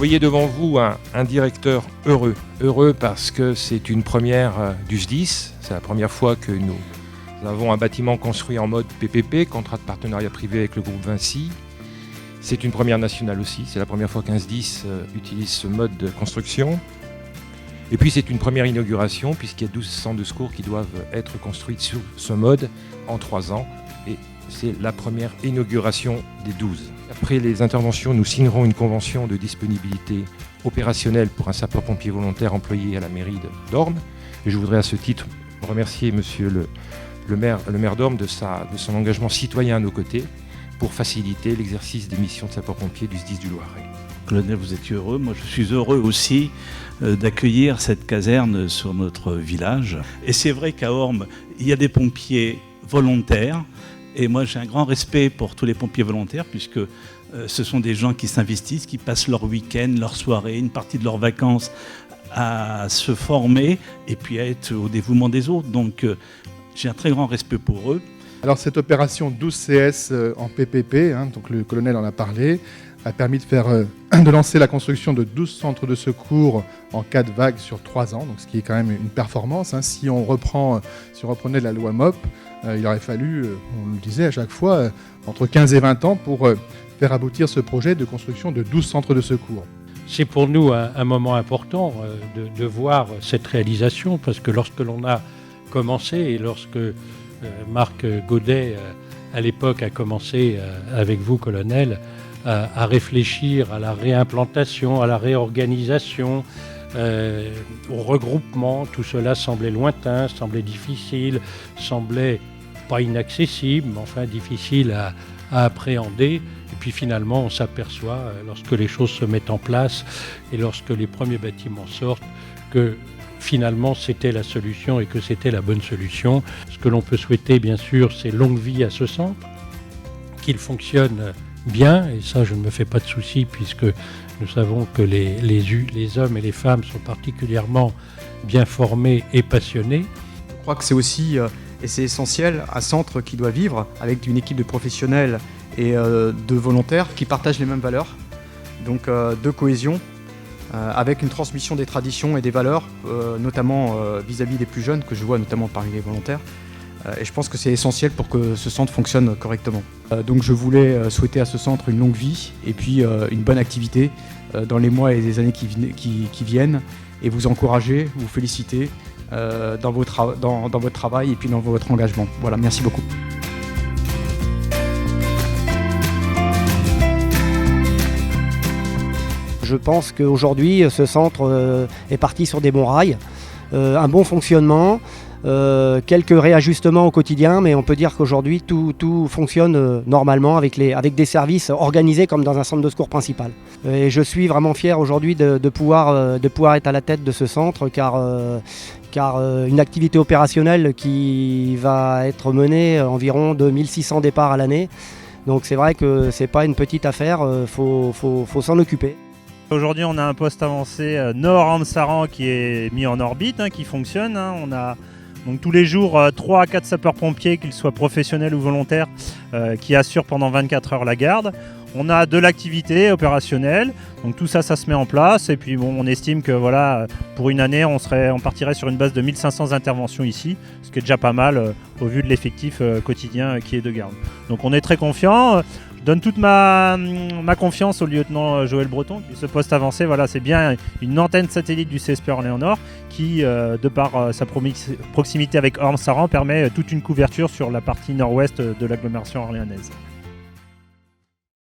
voyez devant vous un directeur heureux. Heureux parce que c'est une première du SDIS. C'est la première fois que nous avons un bâtiment construit en mode PPP, contrat de partenariat privé avec le groupe Vinci. C'est une première nationale aussi. C'est la première fois qu'un SDIS utilise ce mode de construction. Et puis c'est une première inauguration puisqu'il y a 12 centres de secours qui doivent être construits sur ce mode en 3 ans. Et c'est la première inauguration des 12. Après les interventions, nous signerons une convention de disponibilité opérationnelle pour un sapeur-pompier volontaire employé à la mairie d'Ormes. Et je voudrais à ce titre remercier monsieur le maire d'Ormes de son engagement citoyen à nos côtés pour faciliter l'exercice des missions de sapeur-pompier du SDIS du Loiret. Colonel, vous êtes heureux. Moi, je suis heureux aussi d'accueillir cette caserne sur notre village. Et c'est vrai qu'à Ormes, il y a des pompiers volontaires. Et moi, j'ai un grand respect pour tous les pompiers volontaires, puisque ce sont des gens qui s'investissent, qui passent leur week-end, leur soirée, une partie de leurs vacances à se former et puis à être au dévouement des autres. Donc, j'ai un très grand respect pour eux. Alors, cette opération 12 CS en PPP, donc le colonel en a parlé, a permis de lancer la construction de 12 centres de secours en cas de vague sur 3 ans, donc ce qui est quand même une performance. Si on reprenait la loi MOP, il aurait fallu, on le disait à chaque fois, entre 15 et 20 ans pour faire aboutir ce projet de construction de 12 centres de secours. C'est pour nous un moment important de voir cette réalisation, parce que lorsque l'on a commencé et lorsque Marc Godet, à l'époque, a commencé avec vous, colonel, à réfléchir à la réimplantation, à la réorganisation, au regroupement, tout cela semblait lointain, semblait difficile, semblait pas inaccessible, mais enfin difficile à appréhender. Et puis finalement, on s'aperçoit, lorsque les choses se mettent en place et lorsque les premiers bâtiments sortent, que finalement c'était la solution et que c'était la bonne solution. Ce que l'on peut souhaiter, bien sûr, c'est longue vie à ce centre, qu'il fonctionne bien, et ça je ne me fais pas de soucis puisque nous savons que les hommes et les femmes sont particulièrement bien formés et passionnés. Je crois que c'est aussi, et c'est essentiel, un centre qui doit vivre avec une équipe de professionnels et de volontaires qui partagent les mêmes valeurs, donc de cohésion, avec une transmission des traditions et des valeurs, notamment vis-à-vis des plus jeunes, que je vois notamment parmi les volontaires. Et je pense que c'est essentiel pour que ce centre fonctionne correctement. Donc je voulais souhaiter à ce centre une longue vie et puis une bonne activité dans les mois et les années qui viennent, et vous encourager, vous féliciter dans votre travail et puis dans votre engagement. Voilà, merci beaucoup. Je pense qu'aujourd'hui, ce centre est parti sur des bons rails, un bon fonctionnement, quelques réajustements au quotidien, mais on peut dire qu'aujourd'hui tout fonctionne normalement avec des services organisés comme dans un centre de secours principal. Et je suis vraiment fier aujourd'hui de pouvoir être à la tête de ce centre, car une activité opérationnelle qui va être menée environ de 1600 départs à l'année. Donc c'est vrai que c'est pas une petite affaire, faut s'en occuper. Aujourd'hui, on a un poste avancé Nord-Ormes-Saran qui est mis en orbite, qui fonctionne. On a donc tous les jours 3 à 4 sapeurs-pompiers, qu'ils soient professionnels ou volontaires, qui assurent pendant 24 heures la garde. On a de l'activité opérationnelle, donc tout ça se met en place. Et puis on estime que voilà, pour une année, on partirait sur une base de 1500 interventions ici, ce qui est déjà pas mal au vu de l'effectif quotidien qui est de garde. Donc on est très confiant. Je donne toute ma confiance au lieutenant Joël Breton, qui ce poste avancé, voilà, c'est bien une antenne satellite du CSP Orléans-Nord qui, de par sa proximité avec Ormes-Saran, permet toute une couverture sur la partie nord-ouest de l'agglomération orléanaise.